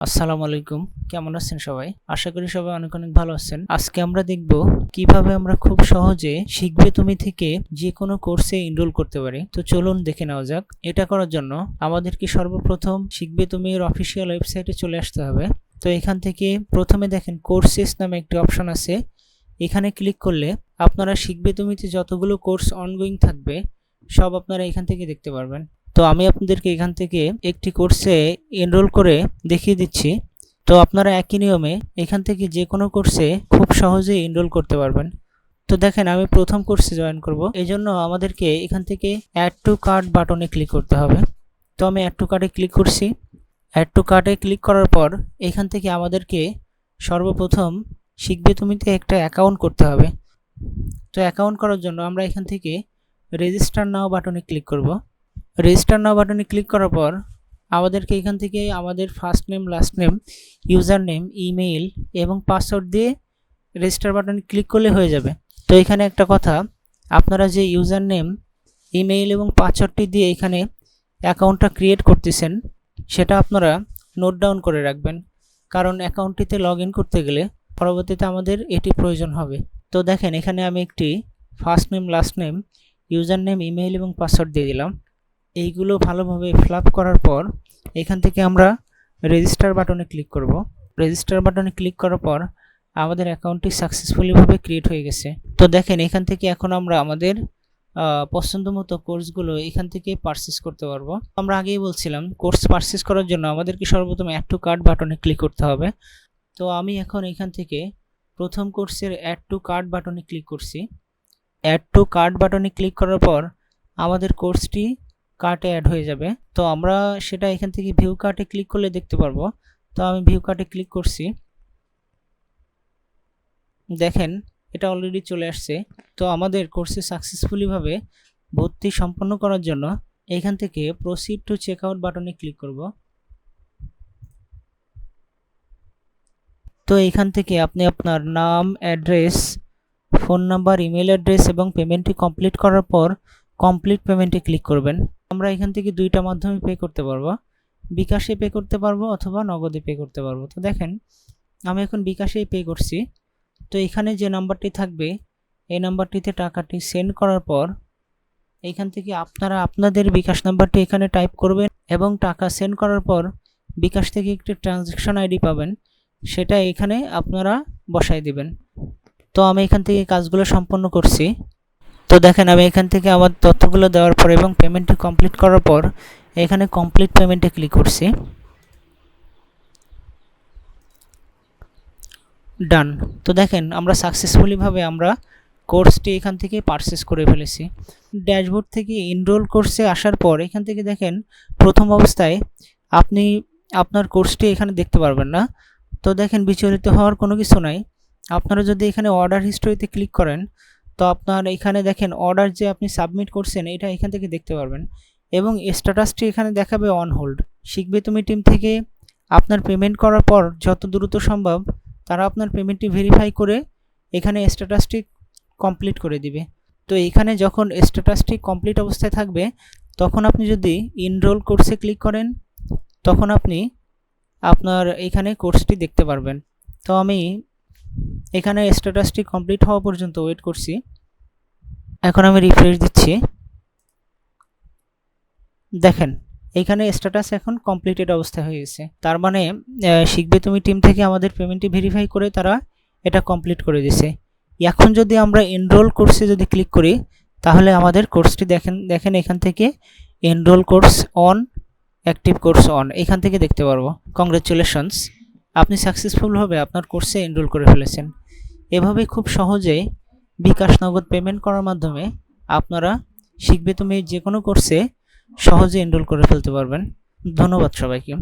আসসালামু আলাইকুম। কেমন আছেন সবাই? আশা করি সবাই অনেক অনেক ভালো আছেন। আজকে আমরা দেখব কিভাবে আমরা খুব সহজে শিখবে তুমি থেকে যে কোনো কোর্সে এনরোল করতে পারি। তো চলুন দেখে নেওয়া যাক। এটা করার জন্য আমাদেরকে সর্বপ্রথম শিখবে তুমি এর অফিসিয়াল ওয়েবসাইটে চলে আসতে হবে। তো এখান থেকে প্রথমে দেখেন কোর্সেস নামে একটি অপশন আছে। এখানে ক্লিক করলে আপনারা শিখবে তুমিতে যতগুলো কোর্স অনগোয়িং থাকবে সব আপনারা এখান থেকে দেখতে পারবেন। তো আমি আপনাদেরকে এখান থেকে একটি কোর্সে এনরোল করে দেখিয়ে দিচ্ছি। তো আপনারা একই নিয়মে এখান থেকে যে কোনো কোর্সে খুব সহজেই এনরোল করতে পারবেন। তো দেখেন আমি প্রথম কোর্সে জয়েন করব, এই জন্য আমাদেরকে এখান থেকে অ্যাড টু কার্ট বাটনে ক্লিক করতে হবে। তো আমি অ্যাড টু কার্টে ক্লিক করছি। অ্যাড টু কার্টে ক্লিক করার পর এখান থেকে আমাদেরকে সর্বপ্রথম শিখবে তুমিতে একটা অ্যাকাউন্ট করতে হবে। তো অ্যাকাউন্ট করার জন্য আমরা এখান থেকে রেজিস্টার নাও বাটনে ক্লিক করব। রেজিস্টার নাও বাটনে ক্লিক করার পর আমাদেরকে এখান থেকে আমাদের first name, last name, user name, email এবং পাসওয়ার্ড দিয়ে রেজিস্টার বাটনে ক্লিক করলে হয়ে যাবে। তো এখানে একটা কথা, আপনারা যে ইউজার নেম, ইমেইল এবং পাসওয়ার্ডটি দিয়ে এখানে অ্যাকাউন্টটা ক্রিয়েট করতেছেন সেটা আপনারা নোট ডাউন করে রাখবেন, কারণ অ্যাকাউন্টটিতে লগ ইন করতে গেলে পরবর্তীতে আমাদের এটি প্রয়োজন হবে। তো দেখেন এখানে আমি একটি first name, last name, user name, email এবং পাসওয়ার্ড দিয়ে দিলাম। এইগুলো ভালোভাবে ফিল আপ করার পর এখান থেকে আমরা রেজিস্টার বাটনে ক্লিক করব। রেজিস্টার বাটনে ক্লিক করার পর আমাদের অ্যাকাউন্টটি সাকসেসফুলিভাবে ক্রিয়েট হয়ে গেছে। তো দেখেন এখান থেকে এখন আমরা আমাদের পছন্দ মতো কোর্সগুলো এখান থেকে পারচেস করতে পারবো। আমরা আগেই বলছিলাম কোর্স পারচেস করার জন্য আমাদেরকে সর্বপ্রথম অ্যাড টু কার্ট বাটনে ক্লিক করতে হবে। তো আমি এখন এখান থেকে প্রথম কোর্সের অ্যাড টু কার্ট বাটনে ক্লিক করছি। অ্যাড টু কার্ট বাটনে ক্লিক করার পর আমাদের কোর্সটি কার্টে অ্যাড হয়ে যাবে। তো আমরা সেটা এখান থেকে ভিউ কার্টে ক্লিক করলে দেখতে পারবো। তো আমি ভিউ কার্টে ক্লিক করছি। দেখেন এটা অলরেডি চলে আসছে। তো আমাদের কোর্সে সাকসেসফুলিভাবে ভর্তি সম্পন্ন করার জন্য এখান থেকে প্রসিড টু চেক আউট বাটনে ক্লিক করব। তো এখান থেকে আপনি আপনার নাম, address, phone number, email address এবং পেমেন্টটি কমপ্লিট করার পর কমপ্লিট পেমেন্টে ক্লিক করবেন। আমরা এখান থেকে দুইটা মাধ্যমে পে করতে পারবো, বিকাশে পে করতে পারবো অথবা নগদে পে করতে পারবো। তো দেখেন আমি এখন বিকাশেই পে করছি। তো এখানে যে নাম্বারটি থাকবে এই নাম্বারটিতে টাকাটি সেন্ড করার পর এখান থেকে আপনারা আপনাদের বিকাশ নাম্বারটি এখানে টাইপ করবেন এবং টাকা সেন্ড করার পর বিকাশ থেকে একটি ট্রানজ্যাকশন আইডি পাবেন, সেটা এখানে আপনারা বসাই দিবেন। তো আমি এখান থেকে কাজগুলো সম্পন্ন করছি। তো দেখেন আমি এখান থেকে আমার তথ্যগুলো দেওয়ার পর এবং পেমেন্টটি কমপ্লিট করার পর এখানে কমপ্লিট পেমেন্টে ক্লিক করছি। ডান। তো দেখেন আমরা সাকসেসফুলিভাবে আমরা কোর্সটি এখান থেকে পারচেস করে ফেলেছি। ড্যাশবোর্ড থেকে এনরোল কোর্সে আসার পর এখান থেকে দেখেন প্রথম অবস্থায় আপনি আপনার কোর্সটি এখানে দেখতে পারবেন না। তো দেখেন বিচলিত হওয়ার কোনো কিছু নাই। আপনারা যদি এখানে অর্ডার হিস্টোরিতে ক্লিক করেন তো আপনার এখানে দেখেন অর্ডার যে আপনি সাবমিট করছেন এটা এখান থেকে দেখতে পারবেন এবং স্ট্যাটাসটি এখানে দেখাবে অন হোল্ড। শিখবে তুমি টিম থেকে আপনার পেমেন্ট করার পর যত দ্রুত সম্ভব তারা আপনার পেমেন্টটি ভেরিফাই করে এখানে স্ট্যাটাসটি কমপ্লিট করে দিবে। তো এখানে যখন স্ট্যাটাসটি কমপ্লিট অবস্থায় থাকবে তখন আপনি যদি এনরোল কোর্সে ক্লিক করেন তখন আপনি আপনার এখানে কোর্সটি দেখতে পারবেন। তো আমি এখানে স্ট্যাটাসটি কমপ্লিট হওয়া পর্যন্ত ওয়েট করছি। এখন আমি রিফ্রেশ দিচ্ছি। দেখেন এখানে স্ট্যাটাস এখন কমপ্লিটেড অবস্থায় হয়ে গেছে। তার মানে শিখবে তুমি টিম থেকে আমাদের পেমেন্টটি ভেরিফাই করে তারা এটা কমপ্লিট করে দিছে। এখন যদি আমরা এনরোল কোর্সে যদি ক্লিক করি তাহলে আমাদের কোর্সটি দেখেন এখান থেকে enrol course on, active course on এখান থেকে দেখতে পারবো। কংগ্রেচুলেশনস, আপনি সাকসেসফুলভাবে আপনার কোর্সে এনরোল করে ফেলেছেন। এভাবে খুব সহজে বিকাশ, নগদ পেমেন্ট করার মাধ্যমে আপনারা শিখবে তুমি যে কোনো কোর্সে সহজে এনরোল করে ফেলতে পারবেন। ধন্যবাদ সবাইকে।